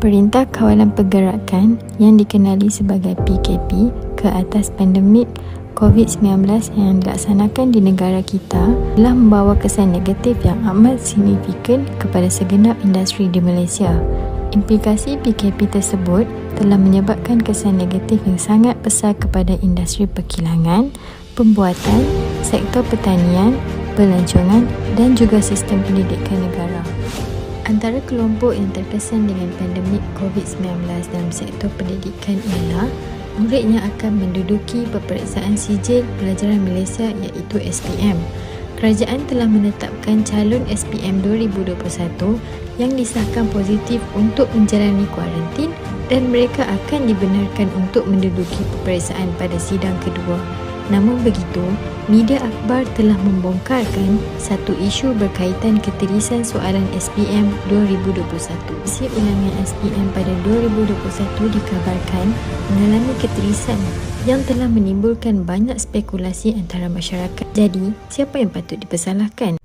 Perintah Kawalan Pergerakan yang dikenali sebagai PKP ke atas pandemik COVID-19 yang dilaksanakan di negara kita telah membawa kesan negatif yang amat signifikan kepada segenap industri di Malaysia. Implikasi PKP tersebut telah menyebabkan kesan negatif yang sangat besar kepada industri perkilangan, pembuatan, sektor pertanian, pelancongan dan juga sistem pendidikan negara. Antara kelompok yang terkesan dengan pandemik COVID-19 dalam sektor pendidikan ialah murid yang akan menduduki peperiksaan sijil pelajaran Malaysia iaitu SPM. Kerajaan telah menetapkan calon SPM 2021 yang disahkan positif untuk menjalani kuarantin dan mereka akan dibenarkan untuk menduduki peperiksaan pada sidang kedua. Namun begitu, media akhbar telah membongkarkan satu isu berkaitan keterisan soalan SPM 2021. Isi ulangan SPM pada 2021 dikabarkan mengalami keterisan yang telah menimbulkan banyak spekulasi antara masyarakat. Jadi, siapa yang patut dipersalahkan?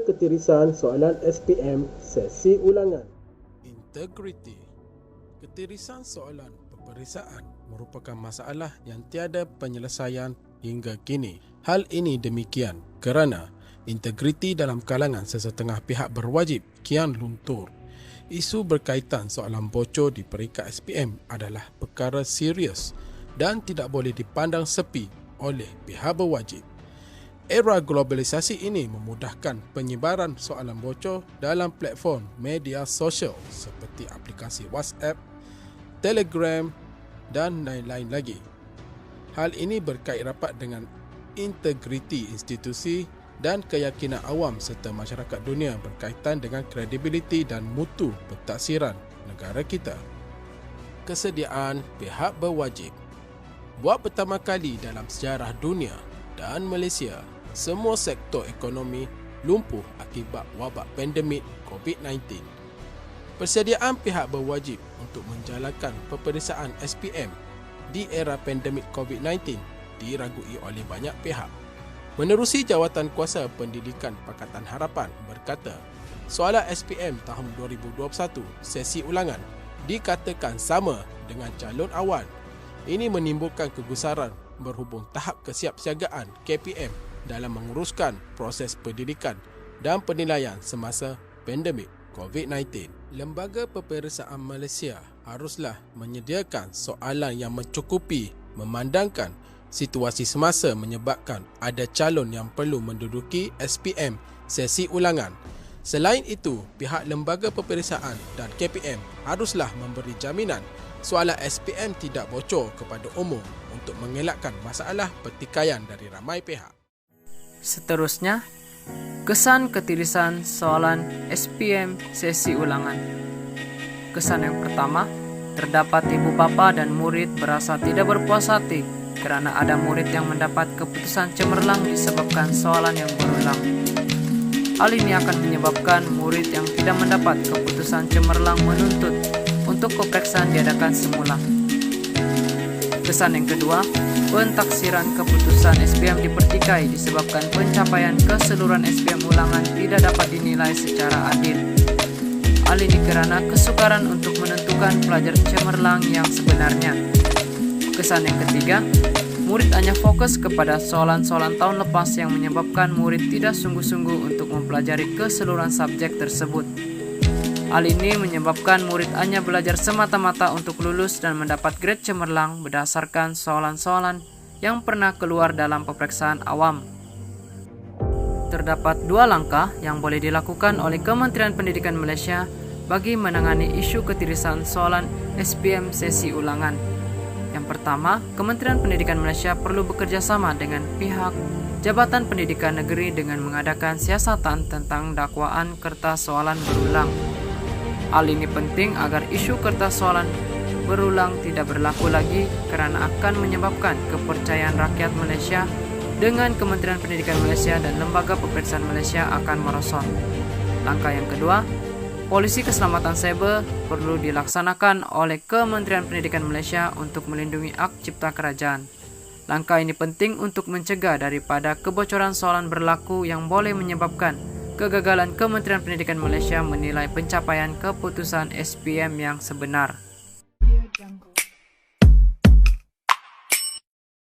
Ketirisan soalan SPM sesi ulangan. Integriti. Ketirisan soalan peperiksaan merupakan masalah yang tiada penyelesaian hingga kini. Hal ini demikian kerana integriti dalam kalangan sesetengah pihak berwajib kian luntur. Isu berkaitan soalan bocor di peringkat SPM adalah perkara serius dan tidak boleh dipandang sepi oleh pihak berwajib. Era globalisasi ini memudahkan penyebaran soalan bocor dalam platform media sosial seperti aplikasi WhatsApp, Telegram dan lain-lain lagi. Hal ini berkait rapat dengan integriti institusi dan keyakinan awam serta masyarakat dunia berkaitan dengan kredibiliti dan mutu pentaksiran negara kita. Kesediaan pihak berwajib. Buat pertama kali dalam sejarah dunia dan Malaysia, semua sektor ekonomi lumpuh akibat wabak pandemik COVID-19. Persediaan pihak berwajib untuk menjalankan peperiksaan SPM di era pandemik COVID-19 diragui oleh banyak pihak. Menerusi Jawatankuasa Pendidikan Pakatan Harapan berkata, soalan SPM tahun 2021 sesi ulangan dikatakan sama dengan calon awal. Ini menimbulkan kegusaran berhubung tahap kesiapsiagaan KPM dalam menguruskan proses pendidikan dan penilaian semasa pandemik COVID-19. Lembaga Peperiksaan Malaysia haruslah menyediakan soalan yang mencukupi memandangkan situasi semasa menyebabkan ada calon yang perlu menduduki SPM sesi ulangan. Selain itu, pihak Lembaga Peperiksaan dan KPM haruslah memberi jaminan soalan SPM tidak bocor kepada umum untuk mengelakkan masalah pertikaian dari ramai pihak. Seterusnya, kesan ketirisan soalan SPM sesi ulangan. Kesan yang pertama, terdapat ibu bapa dan murid berasa tidak berpuas hati kerana ada murid yang mendapat keputusan cemerlang disebabkan soalan yang berulang. Hal ini akan menyebabkan murid yang tidak mendapat keputusan cemerlang menuntut untuk peperiksaan diadakan semula. Kesan yang kedua, pentaksiran keputusan SPM dipertikai disebabkan pencapaian keseluruhan SPM ulangan tidak dapat dinilai secara adil. Hal ini kerana kesukaran untuk menentukan pelajar cemerlang yang sebenarnya. Kesan yang ketiga, murid hanya fokus kepada soalan-soalan tahun lepas yang menyebabkan murid tidak sungguh-sungguh untuk mempelajari keseluruhan subjek tersebut. Hal ini menyebabkan murid hanya belajar semata-mata untuk lulus dan mendapat grade cemerlang berdasarkan soalan-soalan yang pernah keluar dalam peperiksaan awam. Terdapat dua langkah yang boleh dilakukan oleh Kementerian Pendidikan Malaysia bagi menangani isu ketirisan soalan SPM sesi ulangan. Yang pertama, Kementerian Pendidikan Malaysia perlu bekerjasama dengan pihak Jabatan Pendidikan Negeri dengan mengadakan siasatan tentang dakwaan kertas soalan berulang. Hal ini penting agar isu kertas soalan berulang tidak berlaku lagi kerana akan menyebabkan kepercayaan rakyat Malaysia dengan Kementerian Pendidikan Malaysia dan Lembaga Peperiksaan Malaysia akan merosot. Langkah yang kedua, polisi keselamatan cyber perlu dilaksanakan oleh Kementerian Pendidikan Malaysia untuk melindungi hak cipta kerajaan. Langkah ini penting untuk mencegah daripada kebocoran soalan berlaku yang boleh menyebabkan kegagalan Kementerian Pendidikan Malaysia menilai pencapaian keputusan SPM yang sebenar.